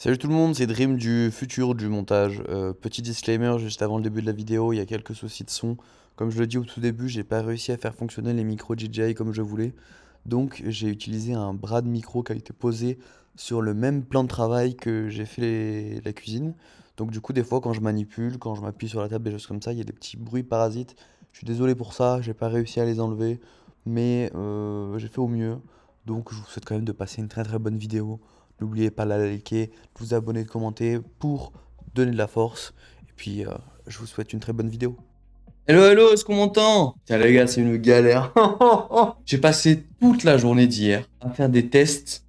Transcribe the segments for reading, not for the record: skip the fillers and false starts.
Salut tout le monde, c'est Dream du futur du montage. Petit disclaimer juste avant le début de la vidéo, il y a quelques soucis de son. Comme je le dis au tout début, j'ai pas réussi à faire fonctionner les micros DJI comme je voulais. Donc j'ai utilisé un bras de micro qui a été posé sur le même plan de travail que j'ai fait la cuisine. Donc du coup des fois quand je manipule, quand je m'appuie sur la table, des choses comme ça, il y a des petits bruits parasites. Je suis désolé pour ça, j'ai pas réussi à les enlever, mais j'ai fait au mieux. Donc je vous souhaite quand même de passer une très très bonne vidéo. N'oubliez pas de la liker, de vous abonner, de commenter pour donner de la force. Et puis, je vous souhaite une très bonne vidéo. Hello, hello, est-ce qu'on m'entend? Tiens les gars, c'est une galère. J'ai passé toute la journée d'hier à faire des tests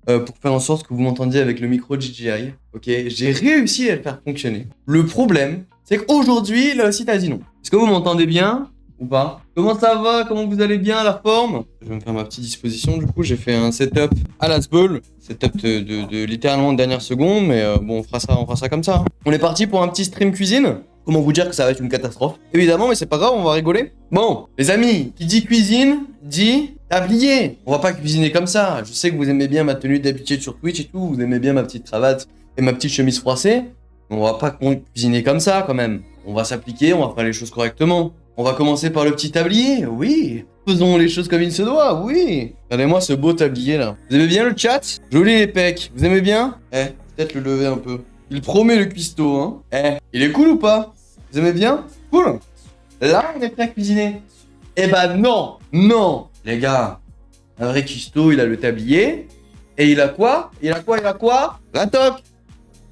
pour faire en sorte que vous m'entendiez avec le micro DJI. Ok, j'ai réussi à le faire fonctionner. Le problème, c'est qu'aujourd'hui, le site a dit non. Est-ce que vous m'entendez bien ou pas? Comment ça va? Comment vous allez bien, la forme? Je vais me faire ma petite disposition. Du coup, j'ai fait un setup à la ball. Setup de littéralement de dernière seconde, mais bon, on fera ça comme ça, hein. On est parti pour un petit stream cuisine. Comment vous dire que ça va être une catastrophe? Évidemment, mais c'est pas grave, on va rigoler. Bon, les amis, qui dit cuisine, dit tablier. On va pas cuisiner comme ça. Je sais que vous aimez bien ma tenue d'habitude sur Twitch et tout, vous aimez bien ma petite cravate et ma petite chemise froissée. Mais on va pas cuisiner comme ça quand même. On va s'appliquer, on va faire les choses correctement. On va commencer par le petit tablier, oui. Faisons les choses comme il se doit, oui. Regardez-moi ce beau tablier là. Vous aimez bien le chat? Joli les pecs, vous aimez bien? Peut-être le lever un peu. Il promet le cuistot, hein. Il est cool ou pas? Vous aimez bien? Cool. Là, on est prêt à cuisiner. Eh ben non, non. Les gars, un vrai cuistot, il a le tablier. Et il a quoi? Il a quoi? La toque.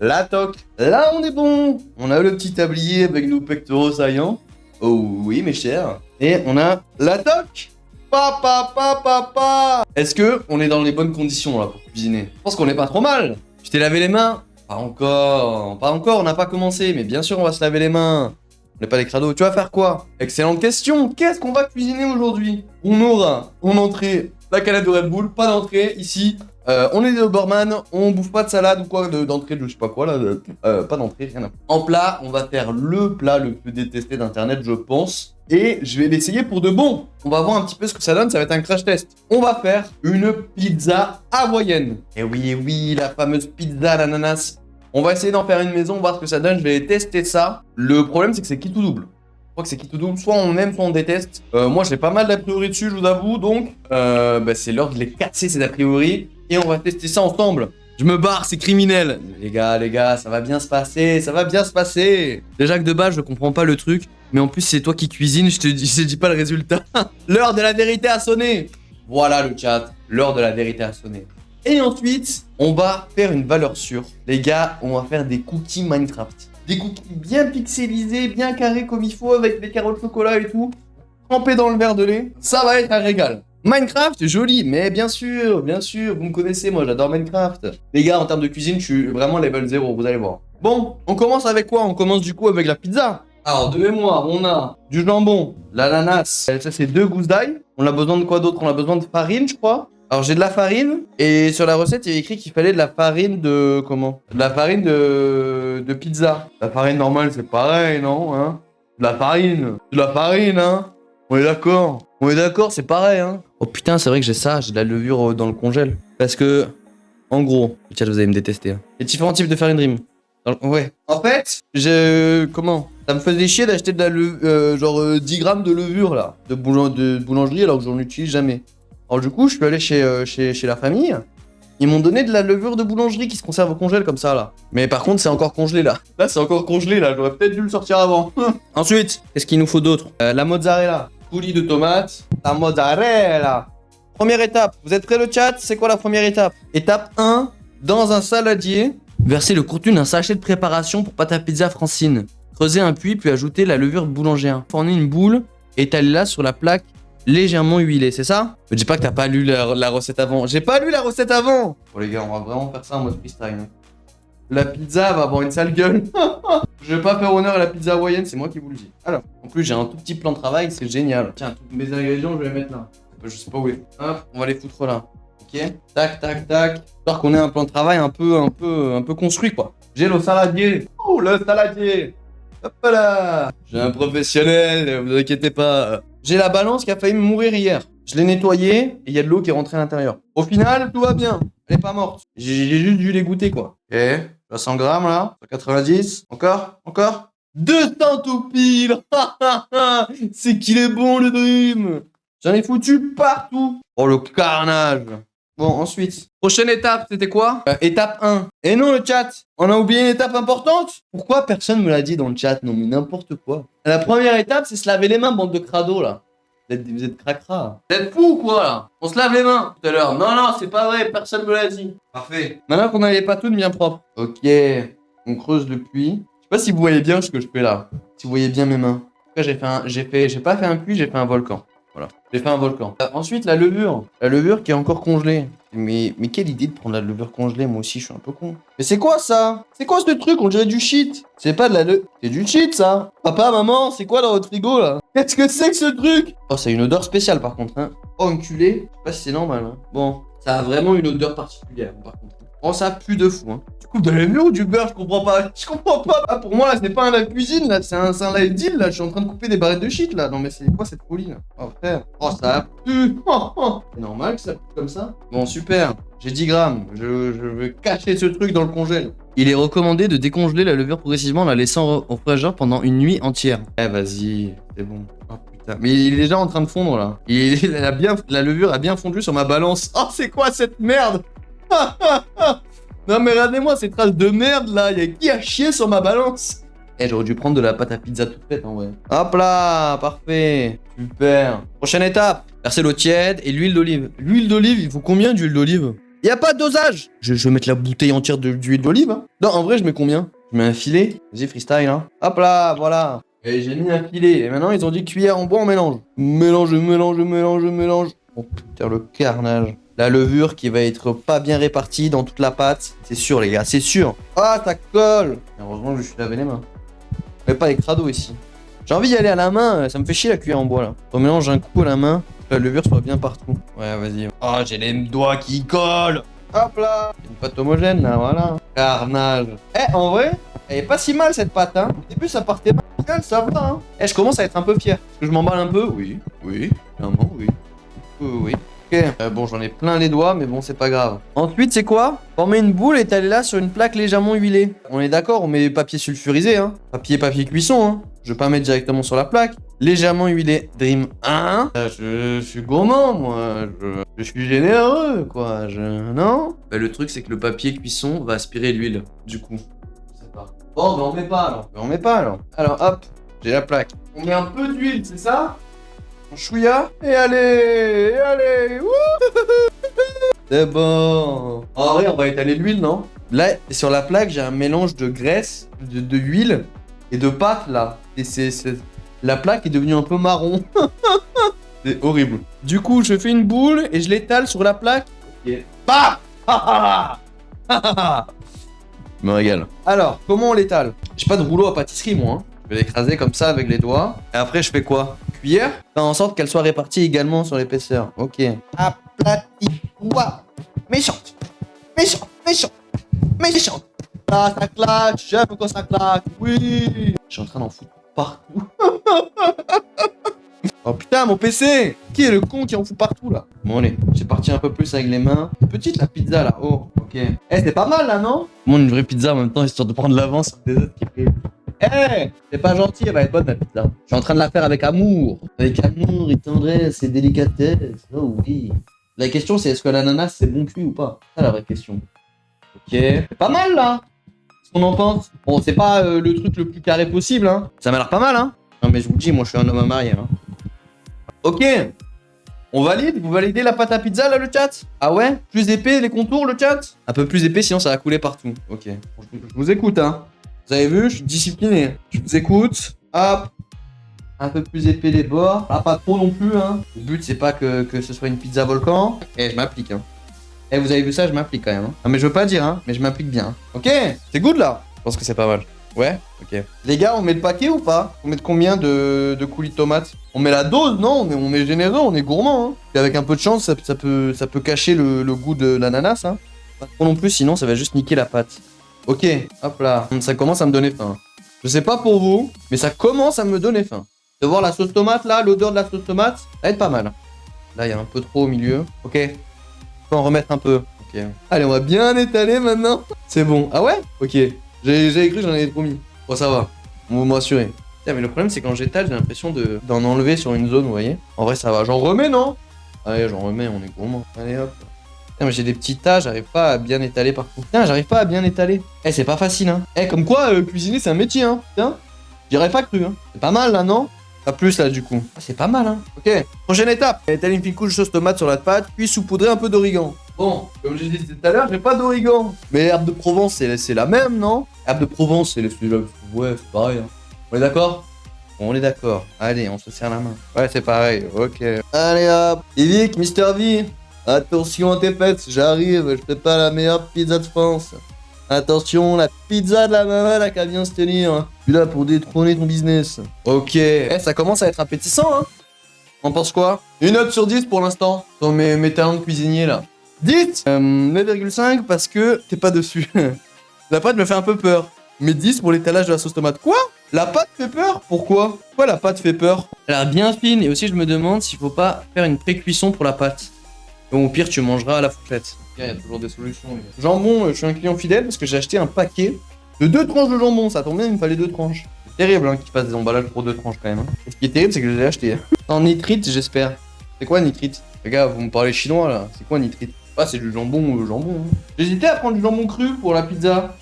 La toque. Là, on est bon. On a le petit tablier avec nos pectoraux saillants. Oh oui, mes chers. Et on a la toque. Papa. Est-ce que on est dans les bonnes conditions là pour cuisiner? Je pense qu'on est pas trop mal. Tu t'es lavé les mains? Pas encore, on n'a pas commencé, mais bien sûr on va se laver les mains. On n'est pas des crados. Tu vas faire quoi? Excellente question. Qu'est-ce qu'on va cuisiner aujourd'hui? On aura en entrée la canette de Red Bull, pas d'entrée ici. On est des Doberman, on bouffe pas de salade ou quoi d'entrée de je sais pas quoi là. Pas d'entrée, rien à... En plat, on va faire le plat le plus détesté d'internet, je pense. Et je vais l'essayer pour de bon. On va voir un petit peu ce que ça donne, ça va être un crash test. On va faire une pizza hawaïenne. Et oui, la fameuse pizza à l'ananas. On va essayer d'en faire une maison, voir ce que ça donne. Je vais tester ça. Le problème, c'est que c'est qui tout double. Je crois que c'est qui tout double. Soit on aime, soit on déteste. Moi, j'ai pas mal d'a priori dessus, je vous avoue. Donc, c'est l'heure de les casser, ces a priori. Et on va tester ça ensemble. Je me barre, c'est criminel. Les gars, ça va bien se passer. Déjà que de base, je comprends pas le truc. Mais en plus, c'est toi qui cuisines, je te dis pas le résultat. L'heure de la vérité a sonné. Voilà le chat. L'heure de la vérité a sonné. Et ensuite, on va faire une valeur sûre. Les gars, on va faire des cookies Minecraft. Des cookies bien pixelisés, bien carrés comme il faut, avec des carreaux de chocolat et tout. Trempés dans le verre de lait. Ça va être un régal. Minecraft, joli, mais bien sûr, vous me connaissez, moi j'adore Minecraft. Les gars, en termes de cuisine, je suis vraiment level 0, vous allez voir. Bon, on commence avec quoi? On commence du coup avec la pizza. Alors, de mémoire, on a du jambon, l'ananas, ça c'est 2 gousses d'ail. On a besoin de quoi d'autre? On a besoin de farine, je crois. Alors, j'ai de la farine, et sur la recette, il y a écrit qu'il fallait de la farine de... Comment? De la farine de pizza. La farine normale, c'est pareil, non, hein? De la farine, hein? On est d'accord, c'est pareil, hein? Oh putain, c'est vrai que j'ai ça, j'ai de la levure dans le congèle. Parce que, en gros, le chat, vous allez me détester, hein. Il y a différents types de farine Dream. Ouais. En fait, comment? Ça me faisait chier d'acheter de la levure, genre 10 grammes de levure, là, de boulangerie, alors que j'en utilise jamais. Alors du coup, je suis allé chez la famille. Ils m'ont donné de la levure de boulangerie qui se conserve au congèle comme ça, là. Mais par contre, c'est encore congelé, là. Là, c'est encore congelé, là. J'aurais peut-être dû le sortir avant. Ensuite, qu'est-ce qu'il nous faut d'autre? La mozzarella. Coulis de tomates. La mozzarella. Première étape. Vous êtes prêts, le chat? C'est quoi la première étape? Étape 1. Dans un saladier, versez le contenu d'un sachet de préparation pour pâte à pizza Francine. Creusez un puits, puis ajoutez la levure boulangère. Fournez une boule et étalez-la sur la plaque légèrement huilée, c'est ça? Me dis pas que t'as pas lu la recette avant. J'ai pas lu la recette avant! Bon les gars, on va vraiment faire ça en mode freestyle, hein. La pizza va avoir une sale gueule. Je vais pas faire honneur à la pizza hawaïenne, c'est moi qui vous le dis. Alors, en plus j'ai un tout petit plan de travail, c'est génial. Tiens, tous mes ingrédients, je vais les mettre là. Je sais pas où est. Hop, on va les foutre là. Ok? Tac. J'espère qu'on ait un plan de travail un peu construit, quoi. J'ai le saladier. Oh, le saladier. Hop là. J'ai un professionnel, vous inquiétez pas. J'ai la balance qui a failli me mourir hier. Je l'ai nettoyée et il y a de l'eau qui est rentrée à l'intérieur. Au final, tout va bien. Elle est pas morte. J'ai juste dû les goûter, quoi. Ok, 300 grammes, là. 190. Encore 200 tout pile. C'est qu'il est bon, le Dream. J'en ai foutu partout. Oh, le carnage. Bon, ensuite. Prochaine étape, c'était quoi? Étape 1. Et non, le chat. On a oublié une étape importante. Pourquoi personne me l'a dit dans le chat? Non, mais n'importe quoi. La première étape, c'est se laver les mains, bande de crados, là. Vous êtes cracra. Vous êtes fous, quoi, là? On se lave les mains tout à l'heure. Non, c'est pas vrai. Personne me l'a dit. Parfait. Maintenant qu'on a les patounes bien propres. Ok. On creuse le puits. Je sais pas si vous voyez bien ce que je fais là. Si vous voyez bien mes mains. J'ai pas fait un puits, j'ai fait un volcan. Voilà. J'ai fait un volcan. Ensuite, la levure. La levure qui est encore congelée. Mais quelle idée de prendre la levure congelée, moi aussi, je suis un peu con. Mais c'est quoi ça? C'est quoi ce truc? On dirait du shit. C'est pas de la levure. C'est du shit, ça. Papa, maman, c'est quoi dans votre frigo, là? Qu'est-ce que c'est que ce truc? Oh, ça a une odeur spéciale, par contre, hein. Oh, enculé. Je sais pas si c'est normal, hein. Bon, ça a vraiment une odeur particulière, par contre. Oh, ça pue de fou, hein. Tu coupes de la levure ou du beurre? Je comprends pas. Ah, pour moi, là, c'est pas un live cuisine, là. C'est un live deal, là. Je suis en train de couper des barrettes de shit, là. Non, mais c'est quoi cette folie, là? Oh, frère. Oh, ça pue. C'est normal que ça pue comme ça? Bon, super. J'ai 10 grammes. Je veux cacher ce truc dans le congèle. Il est recommandé de décongeler la levure progressivement en la laissant au réfrigérateur pendant une nuit entière. Eh, vas-y. C'est bon. Oh, putain. Mais il est déjà en train de fondre, là. La levure a bien fondu sur ma balance. Oh, c'est quoi cette merde? Non mais regardez-moi ces traces de merde là, y'a qui a chié sur ma balance? Eh, j'aurais dû prendre de la pâte à pizza toute faite en vrai. Hop là, parfait. Super. Prochaine étape, verser l'eau tiède et l'huile d'olive. L'huile d'olive, il faut combien d'huile d'olive? Y a pas de dosage. Je vais mettre la bouteille entière d'huile d'olive, hein. Non, en vrai, je mets combien? Je mets un filet. Vas-y, freestyle, hein. Hop là, voilà. Et j'ai mis un filet. Et maintenant, ils ont dit cuillère en bois, on mélange. Mélange. Oh putain, le carnage. La levure qui va être pas bien répartie dans toute la pâte. C'est sûr, les gars, c'est sûr. Ah, ça colle. Heureusement, je me suis lavé les mains. Mais pas les crados ici. J'ai envie d'y aller à la main. Ça me fait chier la cuillère en bois, là. On mélange un coup à la main. Que la levure soit bien partout. Ouais, vas-y. Oh, j'ai les doigts qui collent. Hop là. Une pâte homogène, là, voilà. Carnage. Eh, en vrai, elle est pas si mal, cette pâte, hein. Au début, ça partait mal, ça va, hein. Eh, je commence à être un peu fier. Est-ce que je m'emballe un peu? Oui. Clairement, oui. Oui. Ok, bon, j'en ai plein les doigts, mais bon, c'est pas grave. Ensuite, c'est quoi? Former une boule et étaler là sur une plaque légèrement huilée. On est d'accord, on met papier sulfurisé, hein. Papier cuisson, hein. Je vais pas mettre directement sur la plaque. Légèrement huilé. Dream 1. Je suis gourmand, moi. Je suis généreux, quoi. Non? Bah, le truc, c'est que le papier cuisson va aspirer l'huile, du coup. Je sais pas. Bon, bah, on met pas, alors. Alors, hop, j'ai la plaque. On met un peu d'huile, c'est ça? On chouilla et allez, c'est bon. En vrai, on va étaler l'huile, non? Là, sur la plaque, j'ai un mélange de graisse, de huile et de pâte, là. Et la plaque est devenue un peu marron. C'est horrible. Du coup, je fais une boule et je l'étale sur la plaque. Ok. Bah Je me régale. Alors, comment on l'étale? J'ai pas de rouleau à pâtisserie, moi. Hein. Je vais l'écraser comme ça avec les doigts. Et après, je fais quoi? Cuillère, faire en sorte qu'elle soit répartie également sur l'épaisseur. Ok. Aplatis-toi. Méchante. Ah, ça claque. J'aime quand ça claque. Oui. Je suis en train d'en foutre partout. Oh putain, mon PC. Qui est le con qui en fout partout là? Bon allez, j'ai parti un peu plus avec les mains. Petite la pizza là. Oh, ok. Eh, c'est pas mal là, non? Bon, une vraie pizza en même temps, histoire de prendre l'avance sur des autres qui prennent. Eh, c'est pas gentil, elle va être bonne la pizza. Je suis en train de la faire avec amour. Avec amour et tendresse et délicatesse. Oh oui. La question c'est est-ce que l'ananas c'est bon cuit ou pas? C'est la vraie question. Ok. C'est pas mal là. Qu'est-ce qu'on en pense? Bon, c'est pas le truc le plus carré possible, hein. Ça m'a l'air pas mal, hein. Non mais je vous dis, moi je suis un homme à marier, hein. Ok. On valide? Vous validez la pâte à pizza là, le chat? Ah ouais? Plus épais les contours, le chat? Un peu plus épais, sinon ça va couler partout. Ok. Je vous écoute, hein. Vous avez vu, je suis discipliné. Je vous écoute. Hop. Un peu plus épais les bords. Ah, pas trop non plus, hein. Le but, c'est pas que ce soit une pizza volcan. Et je m'applique, hein. Et vous avez vu ça, je m'applique quand même, hein. Non, mais je veux pas dire, hein. Mais je m'applique bien. Ok. C'est good, là. Je pense que c'est pas mal. Ouais? Ok. Les gars, on met le paquet ou pas? On met combien de coulis de tomates? On met la dose, non? On est généreux, on est gourmand, hein. Et avec un peu de chance, ça peut cacher le goût de l'ananas, hein. Pas trop non plus, sinon ça va juste niquer la pâte. Ok, hop là. Ça commence à me donner faim. Je sais pas pour vous, mais ça commence à me donner faim. De voir la sauce tomate là, l'odeur de la sauce tomate, ça va être pas mal. Là, il y a un peu trop au milieu. Ok. Je peux en remettre un peu. Ok. Allez, on va bien étaler maintenant. C'est bon. Ah ouais? Ok. J'avais cru, j'en avais trop mis. Bon, ça va. On va me rassurer. Tiens, mais le problème, c'est quand j'étale, j'ai l'impression d'en enlever sur une zone, vous voyez? En vrai, ça va. J'en remets, non? Allez, j'en remets, on est gourmand. Allez, hop. Putain, mais j'ai des petits tas, j'arrive pas à bien étaler partout. Putain, j'arrive pas à bien étaler. Eh, c'est pas facile, hein. Eh, comme quoi, cuisiner, c'est un métier, hein. Putain. J'aurais pas cru, hein. C'est pas mal, là, non? Pas plus, là, du coup. Ah, c'est pas mal, hein. Ok. Prochaine étape. Étaler une fine couche de sauce tomate sur la pâte, puis saupoudrer un peu d'origan. Bon, comme j'ai dit tout à l'heure, j'ai pas d'origan. Mais herbe de Provence, c'est la même, non? Herbe de Provence, c'est ouais, c'est pareil, hein. On est d'accord? On est d'accord. Allez, on se serre la main. Ouais, c'est pareil. Ok. Allez hop. Vic, Mister V. Attention à tes fesses, j'arrive. Je prépare la meilleure pizza de France. Attention, la pizza de la maman, là, qu'elle vient se tenir. Je suis là pour détrôner ton business. Ok. Eh, ça commence à être appétissant, hein. On pense quoi? Une note sur 10 pour l'instant. Dans mes talents de cuisinier, là. 10 9,5 parce que t'es pas dessus. La pâte me fait un peu peur. Mais 10 pour l'étalage de la sauce tomate. Quoi? La pâte fait peur? Pourquoi? Pourquoi la pâte fait peur? Elle a l'air bien fine et aussi je me demande s'il faut pas faire une pré-cuisson pour la pâte. Donc au pire tu mangeras à la fourchette. Il y a toujours des solutions. Jambon, je suis un client fidèle parce que j'ai acheté un paquet de 2 tranches de jambon. Ça tombe bien, il me fallait 2 tranches. C'est terrible hein, qu'ils fassent des emballages pour 2 tranches quand même. Hein. Et ce qui est terrible c'est que je les ai achetés. En nitrite j'espère. C'est quoi nitrite? Les gars, vous me parlez chinois là. C'est quoi nitrite? Ah c'est du jambon, jambon. Hein. J'hésitais à prendre du jambon cru pour la pizza.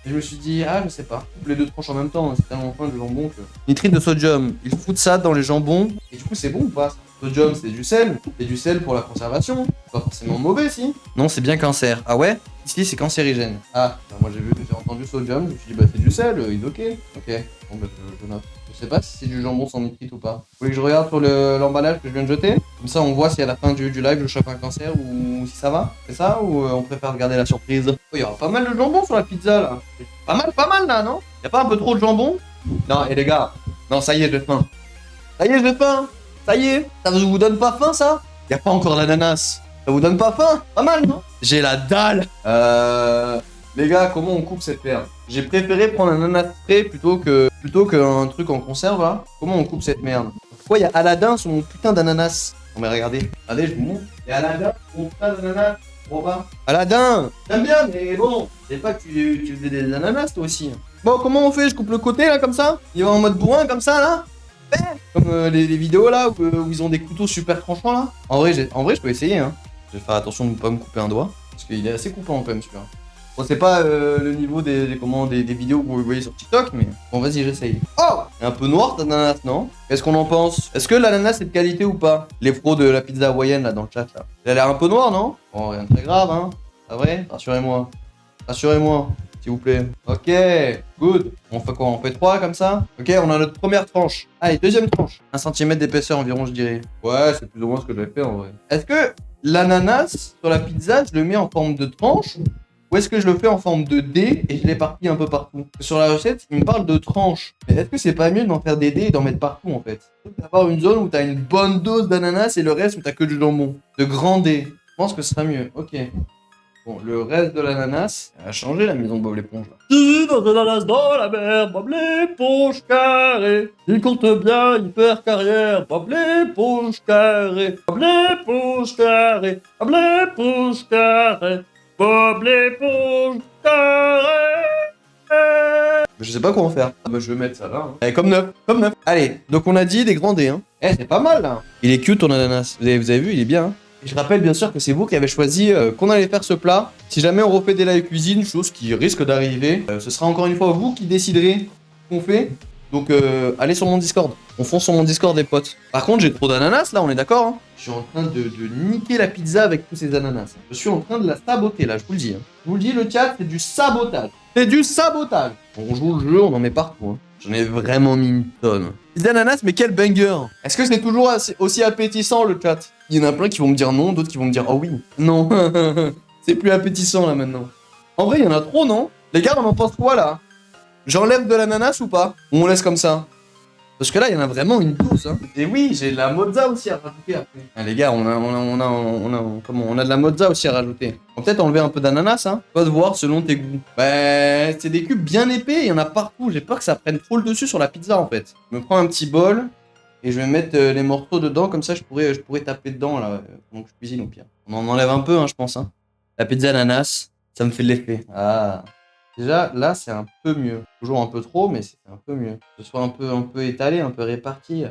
Et je me suis dit, ah, je sais pas. Les 2 tranches en même temps, c'est tellement fin le jambon que. Nitrite de sodium, ils foutent ça dans les jambons. Et du coup, c'est bon ou pas? Sodium, c'est du sel. C'est du sel pour la conservation. C'est pas forcément mauvais, si. Non, c'est bien cancer. Ah ouais? Ici, c'est cancérigène. Ah, bah, moi j'ai entendu sodium. Je me suis dit, bah, c'est du sel, il est ok. Ok, bon, bah, je note. Je sais pas si c'est du jambon sans nitrite ou pas. Vous voulez que je regarde sur l'emballage que je viens de jeter? Comme ça, on voit si à la fin du live je chope un cancer ou si ça va. C'est ça ou on préfère garder la surprise? Oh, il y aura pas mal de jambon sur la pizza là. Pas mal là, non? Y a pas un peu trop de jambon? Non, et les gars, non, ça y est, j'ai faim. Ça y est, j'ai faim. Ça y est, ça vous donne pas faim ça? Y a pas encore l'ananas. Ça vous donne pas faim? Pas mal, non? J'ai la dalle. Les gars, comment on coupe cette merde? J'ai préféré prendre un ananas frais plutôt qu'un truc en conserve là. Comment on coupe cette merde? Pourquoi il y a Aladdin sur mon putain d'ananas? Non mais regardez, je vous montre. Il y a Aladdin sur mon putain d'ananas. Bon bah. Aladdin! J'aime bien, mais bon, je sais pas que tu faisais des ananas toi aussi. Bon, comment on fait? Je coupe le côté là comme ça? Il va en mode bourrin comme ça là? Comme les vidéos là où ils ont des couteaux super tranchants là. En vrai, je peux essayer hein. Je vais faire attention de ne pas me couper un doigt. Parce qu'il est assez coupant quand même celui-là. Bon, c'est pas le niveau des vidéos que vous voyez sur TikTok, mais bon, vas-y, j'essaye. Oh! Un peu noir, ton ananas, non? Qu'est-ce qu'on en pense? Est-ce que l'ananas est de qualité ou pas? Les pros de la pizza hawaïenne, là, dans le chat, là. Elle a l'air un peu noire, non? Bon, rien de très grave, hein. Pas vrai? Rassurez-moi. Rassurez-moi, s'il vous plaît. Ok, good. On fait quoi? On fait 3 comme ça? Ok, on a notre première tranche. Allez, deuxième tranche. 1 cm d'épaisseur environ, je dirais. Ouais, c'est plus ou moins ce que j'avais fait, en vrai. Est-ce que l'ananas, sur la pizza, je le mets en forme de tranche? Ou est-ce que je le fais en forme de dés et je l'éparpille un peu partout? Sur la recette, il me parle de tranches. Mais est-ce que c'est pas mieux d'en faire des dés et d'en mettre partout en fait? D'avoir une zone où t'as une bonne dose d'ananas et le reste où t'as que du jambon. De grands dés. Je pense que ce sera mieux. Ok. Bon, le reste de l'ananas, elle a changé la maison de Bob l'éponge là. Si dans un ananas dans la mer, Bob l'éponge carré. Il compte bien y faire carrière, Bob l'éponge carré. Bob l'éponge carré. Bob l'éponge carré. Bob l'éponge carré. Je sais pas quoi en faire. Ah bah je vais mettre ça là. Hein. Eh, comme neuf. Allez, donc on a dit des grands dés. Hein. Eh, c'est pas mal là. Il est cute ton ananas. Vous avez vu, il est bien. Hein. Et je rappelle bien sûr que c'est vous qui avez choisi qu'on allait faire ce plat. Si jamais on refait des live cuisine, chose qui risque d'arriver, ce sera encore une fois vous qui déciderez ce qu'on fait. Donc allez sur mon Discord. On fonce sur mon Discord les potes. Par contre j'ai trop d'ananas là, on est d'accord hein? Je suis en train de niquer la pizza avec tous ces ananas. Je suis en train de la saboter là, je vous le dis. Hein. Je vous le dis, le chat c'est du sabotage. C'est du sabotage. On joue le jeu, on en met partout. Hein. J'en ai vraiment mis une tonne. Des ananas, mais quel banger! Est-ce que c'est toujours aussi appétissant le chat? Il y en a plein qui vont me dire non, d'autres qui vont me dire oh oui. Non, c'est plus appétissant là maintenant. En vrai, il y en a trop, non? Les gars, on en pense quoi là? J'enlève de l'ananas ou pas? Ou on laisse comme ça? Parce que là, il y en a vraiment une dose. Hein. Et oui, j'ai de la mozza aussi à rajouter après. Ah, les gars, on a de la mozza aussi à rajouter. On va peut-être enlever un peu d'ananas, hein. Pas de voir selon tes goûts. Bah, c'est des cubes bien épais, il y en a partout. J'ai peur que ça prenne trop le dessus sur la pizza en fait. Je me prends un petit bol et je vais mettre les morceaux dedans, comme ça je pourrais taper dedans là, pendant que je cuisine au pire. On en enlève un peu, hein, je pense. Hein. La pizza ananas, ça me fait de l'effet. Ah. Déjà, là, c'est un peu mieux. Toujours un peu trop, mais c'est un peu mieux. Que ce soit un peu étalé, un peu réparti.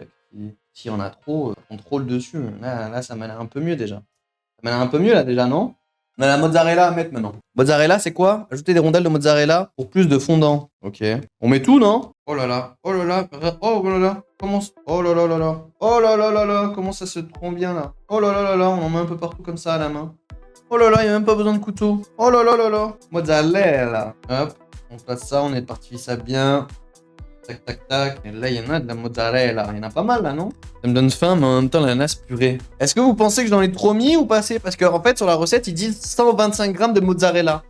Si on a trop, on troll dessus. Là, ça m'a l'air un peu mieux déjà. Ça m'a l'air un peu mieux là déjà, non? On a la mozzarella à mettre maintenant. Mozzarella, c'est quoi? Ajouter des rondelles de mozzarella pour plus de fondant. Ok. On met tout, non? Oh là là, oh là là, oh là là. Comment... Oh là là là là. Oh là là là là. Comment ça se trompe bien là? Oh là là là là, on en met un peu partout comme ça à la main. Oh là là, il n'y a même pas besoin de couteau. Oh là là là là. Mozzarella. Hop, on place ça, on est parti ça bien. Tac, tac, tac. Et là, il y en a de la mozzarella. Il y en a pas mal là, non? Ça me donne faim, mais en même temps, l'ananas purée. Est-ce que vous pensez que j'en ai trop mis ou pas assez? Parce qu'en fait, sur la recette, ils disent 125 grammes de mozzarella.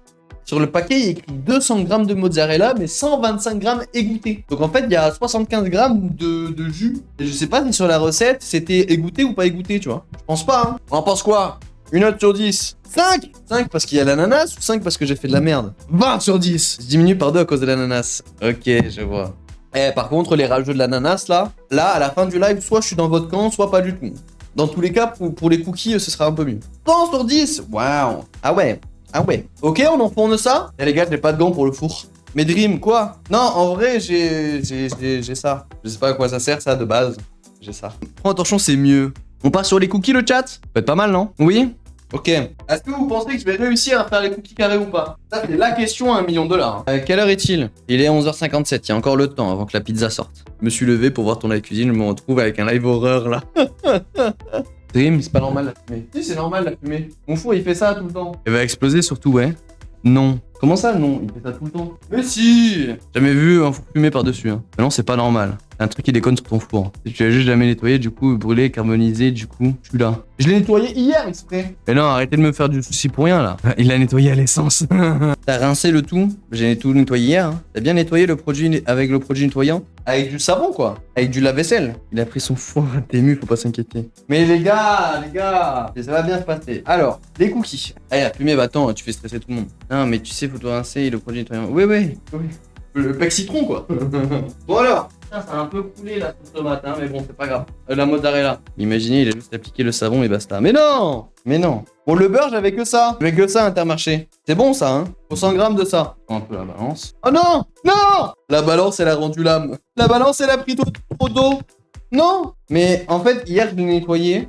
Sur le paquet, il y a écrit 200 grammes de mozzarella, mais 125 grammes égouttés. Donc en fait, il y a 75 grammes de jus. Et je sais pas si sur la recette, c'était égoutté ou pas égoutté, tu vois. Je pense pas, hein. On en pense quoi? Une note sur 10. 5 5 parce qu'il y a l'ananas ou 5 parce que j'ai fait de la merde? 20 sur 10. Je diminue par 2 à cause de l'ananas. Ok, je vois. Eh, par contre, les rageux de l'ananas, là, à la fin du live, soit je suis dans votre camp, soit pas du tout. Dans tous les cas, pour les cookies, ce sera un peu mieux. 100 sur 10. Waouh. Ah ouais. Ah ouais. Ok, on enfourne ça. Eh les gars, j'ai pas de gants pour le four. Mais Dream, quoi? Non, en vrai, j'ai ça. Je sais pas à quoi ça sert, ça, de base. J'ai ça. Prends attention, c'est mieux. On part sur les cookies, le chat? Ça peut être pas mal, non? Oui? Ok. Est-ce que vous pensez que je vais réussir à faire les cookies carrés ou pas? Ça, c'est la question à $1 million. Quelle heure est-il? Il est 11h57. Il y a encore le temps avant que la pizza sorte. Je me suis levé pour voir ton live cuisine. Je me retrouve avec un live horreur là. Dream, c'est pas normal la fumée. Si, c'est normal la fumée. Mon four, il fait ça tout le temps. Il va exploser surtout, ouais. Non. Comment ça, non? Il fait ça tout le temps. Mais si! Jamais vu un four fumé par-dessus. Hein. Mais non, c'est pas normal. C'est un truc qui déconne sur ton four. Tu l'as juste jamais nettoyé, du coup, brûlé, carbonisé, du coup, je suis là. Je l'ai nettoyé hier exprès. Mais non, arrêtez de me faire du souci pour rien là. Il l'a nettoyé à l'essence. T'as rincé le tout? J'ai tout nettoyé hier. Hein. T'as bien nettoyé le produit avec le produit nettoyant? Avec du savon quoi. Avec du lave-vaisselle. Il a pris son four à Tému, faut pas s'inquiéter. Mais les gars, ça va bien se passer. Alors, les cookies. Allez, la fumée, bah attends, tu fais stresser tout le monde. Non, mais tu sais, faut tout rincer le produit nettoyant. Oui. Le pec citron quoi. Bon alors. Ça a un peu coulé la sauce tomate, hein, mais bon, c'est pas grave. La mozzarella. Imaginez, il a juste appliqué le savon et basta. Mais non! Bon, le beurre, j'avais que ça. J'avais que ça, Intermarché. C'est bon ça, hein? Faut 100 grammes de ça. Un peu la balance. Oh non! Non! La balance, elle a rendu l'âme. La balance, elle a pris trop d'eau. Non! Mais en fait, hier, je l'ai nettoyée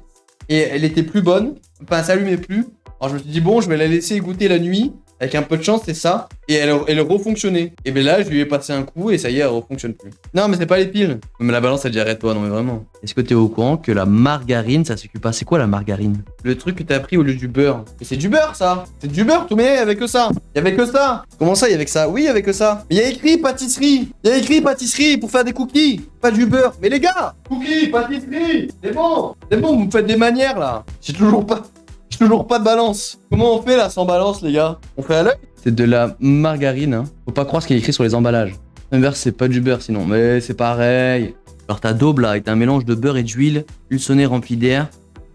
et elle était plus bonne. Enfin, ça allumait plus. Alors, je me suis dit, bon, je vais la laisser égoutter la nuit. Avec un peu de chance, c'est ça. Et elle refonctionnait. Et bien là, je lui ai passé un coup et ça y est, elle refonctionne plus. Non, mais c'est pas les piles. Mais la balance, elle dit arrête-toi, non mais vraiment. Est-ce que t'es au courant que la margarine, ça s'occupe pas? C'est quoi la margarine? Le truc que t'as pris au lieu du beurre. Mais c'est du beurre, ça. C'est du beurre, tout, mais il y avait que ça. Il y avait que ça. Comment ça, il y avait que ça? Oui, il y avait que ça. Mais il y a écrit pâtisserie. Il y a écrit pâtisserie pour faire des cookies. Pas du beurre. Mais les gars, cookies, pâtisserie. C'est bon. C'est bon, vous me faites des manières, là. J'ai toujours pas de balance. Comment on fait là sans balance, les gars? On fait à l'œil? C'est de la margarine, hein. Faut pas croire ce qu'il y a écrit sur les emballages. Un beurre, c'est pas du beurre sinon, mais c'est pareil. Alors ta daube là est un mélange de beurre et d'huile, ulsonné rempli d'air.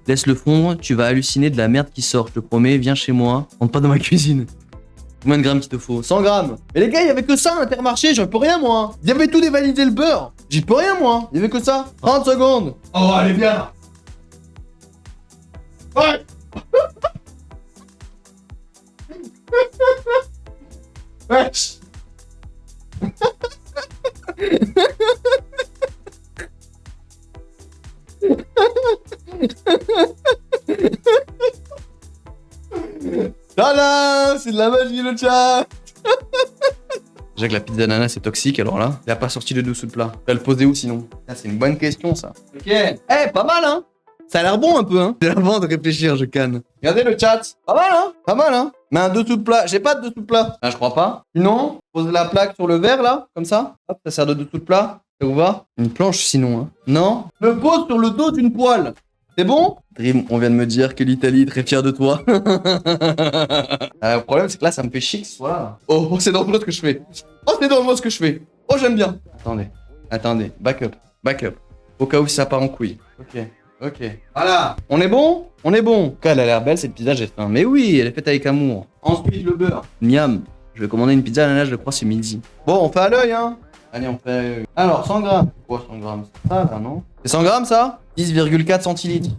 Laisse-le fondre, tu vas halluciner de la merde qui sort, je te promets, viens chez moi, rentre pas dans ma cuisine. Combien de grammes qu'il te faut? 100 grammes. Mais les gars, il y avait que ça à Intermarché, j'en peux rien moi. Il y avait tout dévalidé le beurre. J'y peux rien moi. Il y avait que ça. 30 secondes. Oh, allez bien. Ouais. Wesh. Tada, c'est de la magie le chat. Déjà que la pizza d'ananas c'est toxique, alors là, il a pas sorti le dessous de plat. Tu vas le poser où sinon? Ah, c'est une bonne question ça. Ok. Eh, pas mal hein. Ça a l'air bon un peu, hein. C'est avant de réfléchir, je canne. Regardez le chat. Pas mal, hein. Pas mal, hein. Mais un dessous de plat. J'ai pas de dessous de plat. Ah, je crois pas. Sinon, pose la plaque sur le verre, là, comme ça. Hop, ça sert de dessous de plat. Ça vous va? Une planche, sinon, hein. Non. Le pose sur le dos d'une poêle. C'est bon? Dream, on vient de me dire que l'Italie est très fière de toi. Le problème, c'est que là, ça me fait chier que ce soit là. Oh, c'est dangereux ce que je fais. Oh, c'est dangereux ce que je fais. Oh, j'aime bien. Attendez. Back up. Au cas où ça part en couille. Ok. Voilà. On est bon? On est bon. En tout cas, elle a l'air belle cette pizza, j'ai faim. Mais oui, elle est faite avec amour. Ensuite, le beurre. Miam. Je vais commander une pizza à l'ananas, je crois, ce midi. Bon, on fait à l'œil, hein. Allez, on fait. Alors, 100 grammes. Quoi, 100 grammes? C'est ça, là, non? C'est 100 grammes, ça? 10,4 centilitres.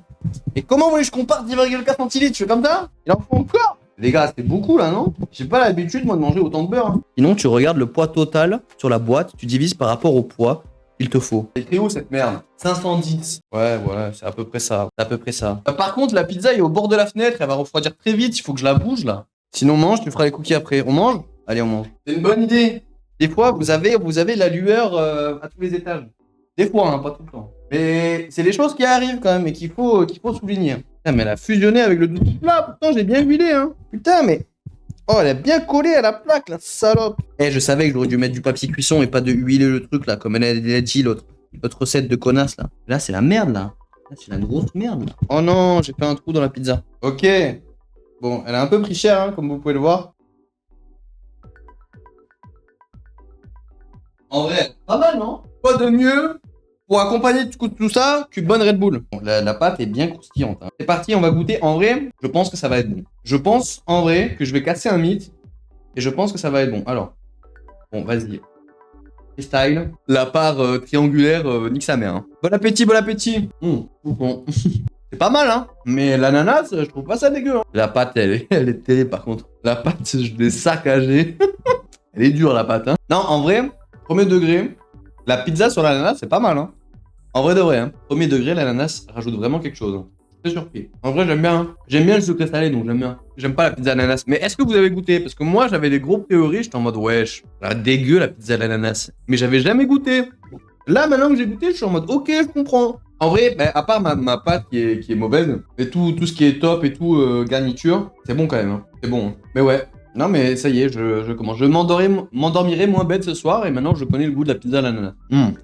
Et comment voulez-je compare 10,4 centilitres? Je fais comme ça? Il en faut encore? Les gars, c'est beaucoup là, non? J'ai pas l'habitude, moi, de manger autant de beurre. Hein. Sinon, tu regardes le poids total sur la boîte, tu divises par rapport au poids qu'il te faut. C'est très haut cette merde. 510. Ouais, voilà, c'est à peu près ça. C'est à peu près ça. Par contre, la pizza est au bord de la fenêtre, elle va refroidir très vite, il faut que je la bouge là. Sinon, on mange, tu feras les cookies après. On mange? Allez, on mange. C'est une bonne idée. Des fois, vous avez la lueur à tous les étages. Des fois, hein, pas tout le temps. Mais c'est des choses qui arrivent quand même et qu'il faut souligner. Putain, mais elle a fusionné avec le double plat. Pourtant, j'ai bien huilé, hein. Putain, mais... Oh, elle a bien collé à la plaque, la salope. Eh, je savais que j'aurais dû mettre du papier cuisson et pas de huiler le truc, là, comme elle a dit, l'autre recette de connasse, là. Là, c'est la merde, là. Là, c'est la grosse merde, là. Oh non, j'ai fait un trou dans la pizza. Ok. Bon, elle a un peu pris cher, hein, comme vous pouvez le voir. En vrai, pas mal, non? Quoi de mieux pour accompagner tout ça qu'une bonne Red Bull? Bon, la pâte est bien croustillante. Hein. C'est parti, on va goûter. En vrai, je pense que ça va être bon. Je pense, en vrai, que je vais casser un mythe. Et je pense que ça va être bon. Alors, bon, vas-y. Freestyle. La part triangulaire, nique sa mère. Hein. Bon appétit, bon appétit. Bon. C'est pas mal, hein. Mais l'ananas, je trouve pas ça dégueu. Hein. La pâte, elle est terrible, par contre. La pâte, je l'ai saccagée. Elle est dure, la pâte. Hein. Non, en vrai... Premier degré, la pizza sur l'ananas, c'est pas mal, hein. En vrai de vrai, hein. Premier degré, l'ananas rajoute vraiment quelque chose. Hein. Je suis surpris. En vrai, j'aime bien. Hein. J'aime bien le sucré salé, donc j'aime bien. J'aime pas la pizza à l'ananas. Mais est-ce que vous avez goûté? Parce que moi, j'avais des gros théories. J'étais en mode, wesh, la dégueu la pizza à l'ananas. Mais j'avais jamais goûté. Là, maintenant que j'ai goûté, je suis en mode, ok, je comprends. En vrai, bah, à part ma pâte qui est mauvaise, et tout ce qui est top et tout, garniture, c'est bon quand même. Hein. C'est bon. Hein. Mais ouais. Non mais ça y est, je commence. Je m'endormirai moins bête ce soir et maintenant je connais le goût de la pizza à l'ananas.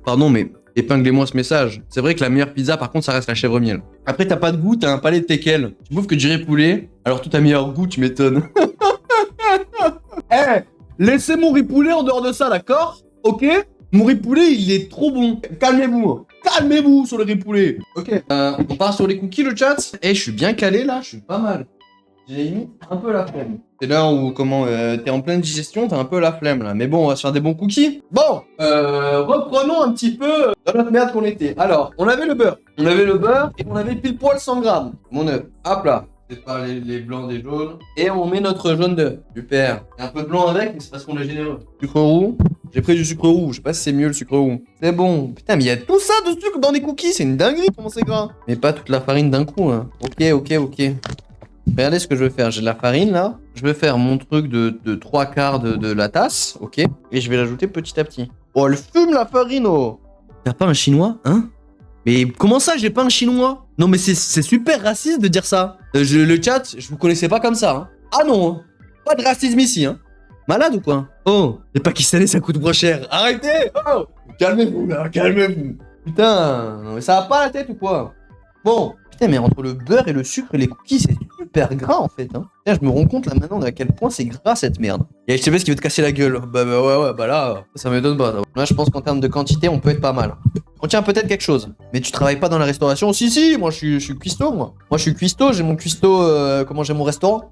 Pardon mais épinglez-moi ce message. C'est vrai que la meilleure pizza par contre ça reste la chèvre miel. Après t'as pas de goût, t'as un palais de teckel. Tu bouffes que du riz poulet, alors tout a meilleur goût, tu m'étonnes. Eh, laissez mon riz poulet en dehors de ça, d'accord? Ok? Mon riz poulet il est trop bon. Calmez-vous. Hein. Calmez-vous sur le riz poulet. Ok. On part sur les cookies le chat. Eh je suis bien calé là, je suis pas mal. J'ai mis un peu la flemme. C'est là où, t'es en pleine digestion, t'as un peu la flemme, là. Mais bon, on va se faire des bons cookies. Bon, reprenons un petit peu dans notre merde qu'on était. Alors, on avait le beurre. On avait le beurre et on avait pile poil 100 grammes. Mon œuf. Hop là. C'est pas les blancs des jaunes. Et on met notre jaune d'œuf. Super. Il y a un peu de blanc avec, mais c'est parce qu'on est généreux. Sucre roux. J'ai pris du sucre roux. Je sais pas si c'est mieux le sucre roux. C'est bon. Putain, mais il y a tout ça de sucre dans des cookies. C'est une dinguerie, comment c'est gras. Mais pas toute la farine d'un coup, hein. Ok. Regardez ce que je vais faire. J'ai de la farine là. Je vais faire mon truc de 3/4 de la tasse. Ok. Et je vais l'ajouter petit à petit. Oh, elle fume la farine, oh. T'as pas un chinois, hein? Mais comment ça, j'ai pas un chinois? Non, mais c'est super raciste de dire ça. Le chat, je vous connaissais pas comme ça. Hein. Ah non, hein. Pas de racisme ici. Hein. Malade ou quoi? Oh, les pakistanais ça coûte moins cher. Arrêtez! Oh, calmez-vous là, calmez-vous. Putain, mais ça va pas la tête ou quoi? Bon, putain, mais entre le beurre et le sucre et les cookies, c'est super gras en fait. Hein. Là, je me rends compte là maintenant à quel point c'est gras cette merde. Et je sais pas ce qui veut te casser la gueule. Bah ouais, bah là, ça m'étonne pas. Là, je pense qu'en termes de quantité, on peut être pas mal. On tient peut-être quelque chose. Mais tu travailles pas dans la restauration? Si, moi je suis cuistot, moi. Moi je suis cuistot, j'ai mon cuistot, j'ai mon restaurant.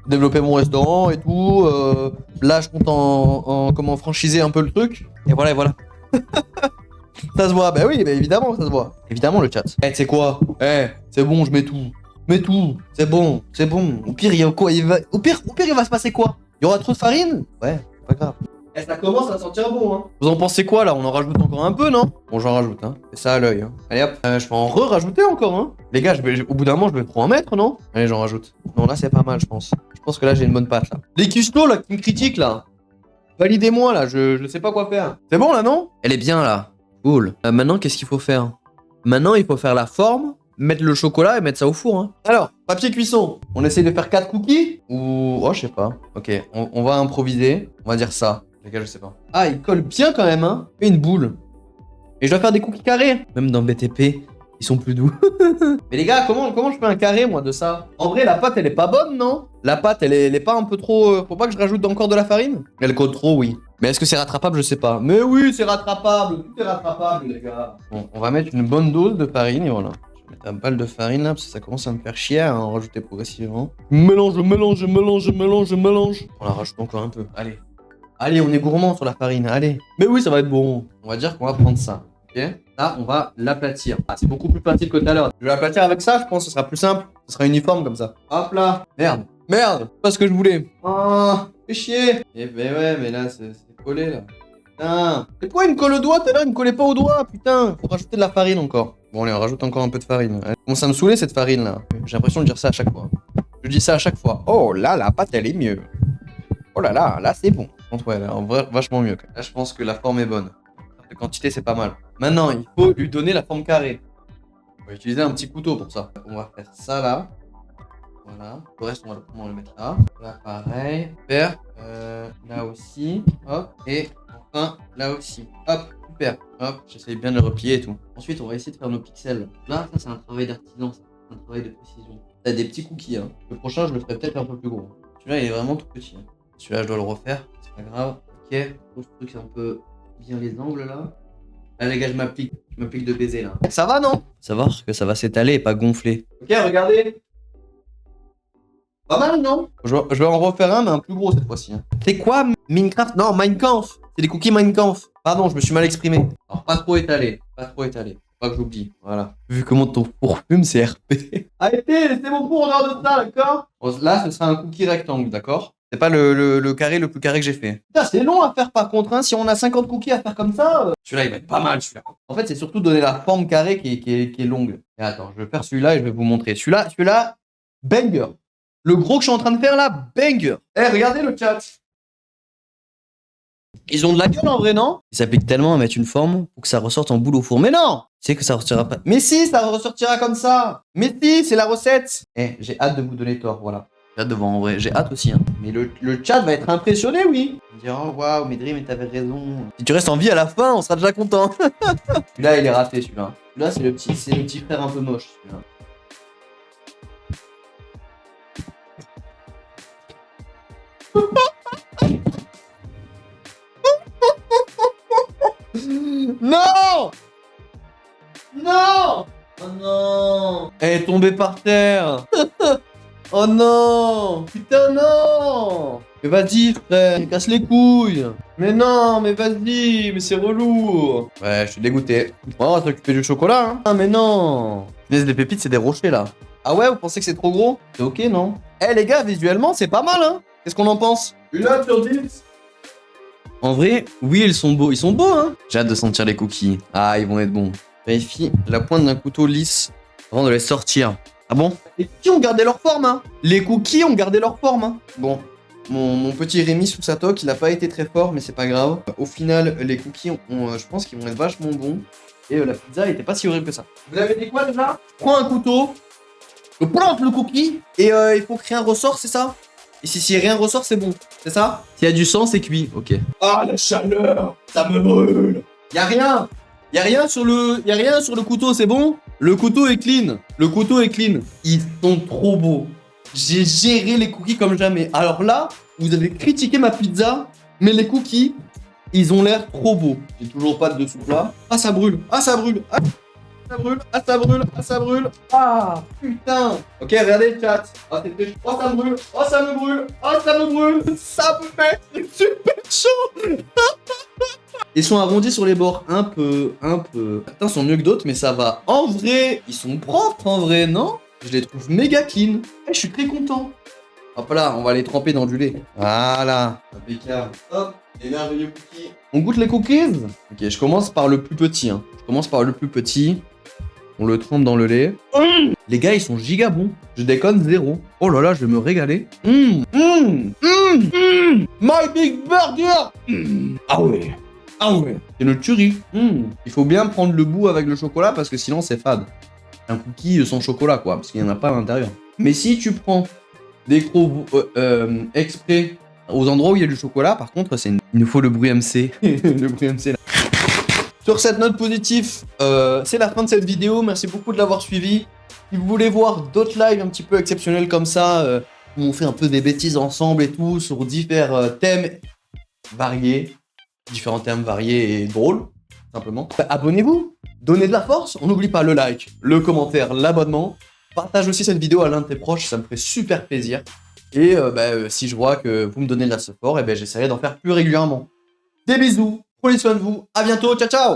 Développer mon restaurant et tout. Là, je compte en franchiser un peu le truc. Et voilà. Ça se voit, bah oui, bah évidemment, ça se voit. Évidemment, le chat. Eh, tu sais quoi? C'est bon, je mets tout. C'est bon. Au pire, il y a quoi? Au pire, il va se passer quoi? Il y aura trop de farine? Ouais, pas grave. Eh, ça commence à sentir bon, hein. Vous en pensez quoi, là? On en rajoute encore un peu, non? Bon, j'en rajoute, hein. Et ça à l'œil, hein. Allez, hop. Je vais en rajouter encore, hein. Les gars, au bout d'un moment, je vais trop en mettre, non? Allez, j'en rajoute. Non, là, c'est pas mal, je pense. Je pense que là, j'ai une bonne pâte, là. Les custos, là, qui me critiquent, là. Validez-moi, là, je sais pas quoi faire. C'est bon, là, non? Elle est bien, là. Cool. Maintenant, qu'est-ce qu'il faut faire? Maintenant, il faut faire la forme, mettre le chocolat et mettre ça au four. Hein. Alors, papier cuisson. On essaye de faire 4 cookies? Ou... Oh, je sais pas. Ok, on va improviser. On va dire ça. Les gars, je sais pas. Ah, il colle bien quand même, hein. Et une boule. Et je dois faire des cookies carrés. Même dans BTP, ils sont plus doux. Mais les gars, comment je fais un carré, moi, de ça? En vrai, la pâte, elle est pas bonne, non? La pâte, elle est pas un peu trop... Faut pas que je rajoute encore de la farine? Elle colle trop, oui. Mais est-ce que c'est rattrapable? Je sais pas. Mais oui, c'est rattrapable. Tout est rattrapable, les gars. Bon, on va mettre une bonne dose de farine et voilà. Je vais mettre un balle de farine là, parce que ça commence à me faire chier à en rajouter progressivement. Mélange. On la rajoute encore un peu. Allez, on est gourmand sur la farine. Allez. Mais oui, ça va être bon. On va dire qu'on va prendre ça. Ok? Là, on va l'aplatir. Ah, c'est beaucoup plus facile que tout à l'heure. Je vais l'aplatir avec ça, je pense que ce sera plus simple. Ce sera uniforme comme ça. Hop là. Merde. Merde, pas ce que je voulais. Oh, fais chier. Mais ouais, mais là, c'est collé, là. Putain. Et pourquoi il me colle au doigt tout à l'heure? Il me collait pas au doigt, putain. Faut rajouter de la farine encore. Bon, allez, on rajoute encore un peu de farine. Elle commence à me saouler, cette farine-là. J'ai l'impression de dire ça à chaque fois. Je dis ça à chaque fois. Oh là, la pâte, elle est mieux. Oh là, c'est bon. Ouais, là, en vrai, vachement mieux. Là, je pense que la forme est bonne. La quantité, c'est pas mal. Maintenant, il faut lui donner la forme carrée. On va utiliser un petit couteau pour ça. On va faire ça là. Voilà. Le reste, on va le mettre là. Là, pareil. Super. Là aussi. Hop. Et enfin, là aussi. Hop. Super. Hop. J'essaye bien de le replier et tout. Ensuite, on va essayer de faire nos pixels. Là, ça, c'est un travail d'artisan. C'est un travail de précision. T'as des petits cookies. Hein. Le prochain, je le ferai peut-être un peu plus gros. Celui-là, il est vraiment tout petit. Hein. Celui-là, je dois le refaire. C'est pas grave. Ok. Faut que c'est un peu bien les angles là. Là, les gars, je m'applique de baiser là. Ça va, non? Savoir que ça va s'étaler et pas gonfler. Ok, regardez. Pas mal, non? Je vais en refaire un, mais un plus gros cette fois-ci. Hein. C'est quoi Minecraft? Non, Minecraft. C'est des cookies Minecraft. Pardon, je me suis mal exprimé. Alors, pas trop étalé. Pas trop étalé. Pas que j'oublie. Voilà. Vu comment ton four fume, c'est RP. Arrêtez, laissez mon four en dehors de ça, d'accord? Là, ce sera un cookie rectangle, d'accord? C'est pas le carré le plus carré que j'ai fait. Putain, c'est long à faire par contre, hein. Si on a 50 cookies à faire comme ça. Celui-là, il va être pas mal, celui-là. En fait, c'est surtout donner la forme carrée qui est longue. Et attends, je vais faire celui-là et je vais vous montrer. Celui-là, banger. Le gros que je suis en train de faire là, banger. Eh, regardez le chat. Ils ont de la gueule en vrai, non? Ils s'appliquent tellement à mettre une forme pour que ça ressorte en boule au four. Mais non! Tu sais que ça ressortira pas. Mais si, ça ressortira comme ça. Mais si, c'est la recette. Eh, j'ai hâte de vous donner tort, voilà. J'ai hâte de voir en vrai, j'ai hâte aussi. Hein. Mais le chat va être impressionné, oui. Il va dire, oh waouh, mais Dream, t'avais raison. Si tu restes en vie à la fin, on sera déjà content. Celui-là, il est raté, celui-là. Celui-là, c'est le petit frère un peu moche, celui-là. Non! Non! Oh non! Elle est tombée par terre! Oh non! Putain non! Mais vas-y frère, casse les couilles! Mais non, mais vas-y, mais c'est relou! Ouais, je suis dégoûté. On va s'occuper du chocolat, hein? Ah mais non! Les pépites, c'est des rochers là. Ah ouais, vous pensez que c'est trop gros? C'est ok, non? Eh les gars, visuellement, c'est pas mal, hein? Qu'est-ce qu'on en pense? Une note sur 10. En vrai, oui, ils sont beaux, hein? J'ai hâte de sentir les cookies. Ah, ils vont être bons. Vérifie la pointe d'un couteau lisse avant de les sortir. Ah bon? Les cookies ont gardé leur forme, hein? Les cookies ont gardé leur forme, hein? Bon, mon petit Rémi sous sa toque, il a pas été très fort, mais c'est pas grave. Au final, les cookies, je pense qu'ils vont être vachement bons. Et la pizza, elle était pas si horrible que ça. Vous avez dit quoi déjà? Je prends un couteau, je plante le cookie, et il faut créer un ressort, c'est ça? Et si rien ressort, c'est bon, c'est ça? S'il y a du sang, c'est cuit, ok. Ah, la chaleur, ça me brûle. Y'a rien. Y'a rien sur le couteau, c'est bon? Le couteau est clean. Le couteau est clean. Ils sont trop beaux. J'ai géré les cookies comme jamais. Alors là, vous avez critiqué ma pizza, mais les cookies, ils ont l'air trop beaux. J'ai toujours pas de dessous plat. Ah, ça brûle. Ah, ça brûle. Ah, ça brûle. Ah, ça brûle. Ah, ça brûle. Ah, putain. Ok, regardez le chat. Ah, c'est très chaud. Oh, ça me brûle. Oh, ça me brûle. Oh, ça me brûle. Ça me fait super chaud. Ils sont arrondis sur les bords, un peu. Certains sont mieux que d'autres, mais ça va. En vrai, ils sont propres, en vrai, non? Je les trouve méga clean. Eh, je suis très content. Hop là, on va les tremper dans du lait. Voilà. Impeccable. Hop, les merveilleux cookies. On goûte les cookies? Ok, je commence par le plus petit. Hein. On le trempe dans le lait. Les gars, ils sont giga bons. Je déconne, zéro. Oh là là, je vais me régaler. My Big Burger. Ah ouais. Ah ouais. C'est une tuerie. Il faut bien prendre le bout avec le chocolat parce que sinon c'est fade. Un cookie sans chocolat quoi, parce qu'il n'y en a pas à l'intérieur. Mais si tu prends des crocs exprès aux endroits où il y a du chocolat, par contre, il nous faut le bruit MC. Le bruit MC là. Sur cette note positive, c'est la fin de cette vidéo. Merci beaucoup de l'avoir suivi. Si vous voulez voir d'autres lives un petit peu exceptionnels comme ça, où on fait un peu des bêtises ensemble et tout, sur différents thèmes variés, et drôles, simplement, abonnez-vous, donnez de la force. On n'oublie pas le like, le commentaire, l'abonnement. Partage aussi cette vidéo à l'un de tes proches, ça me ferait super plaisir. Et si je vois que vous me donnez de la support, j'essaierai d'en faire plus régulièrement. Des bisous. Prenez soin de vous. À bientôt. Ciao, ciao.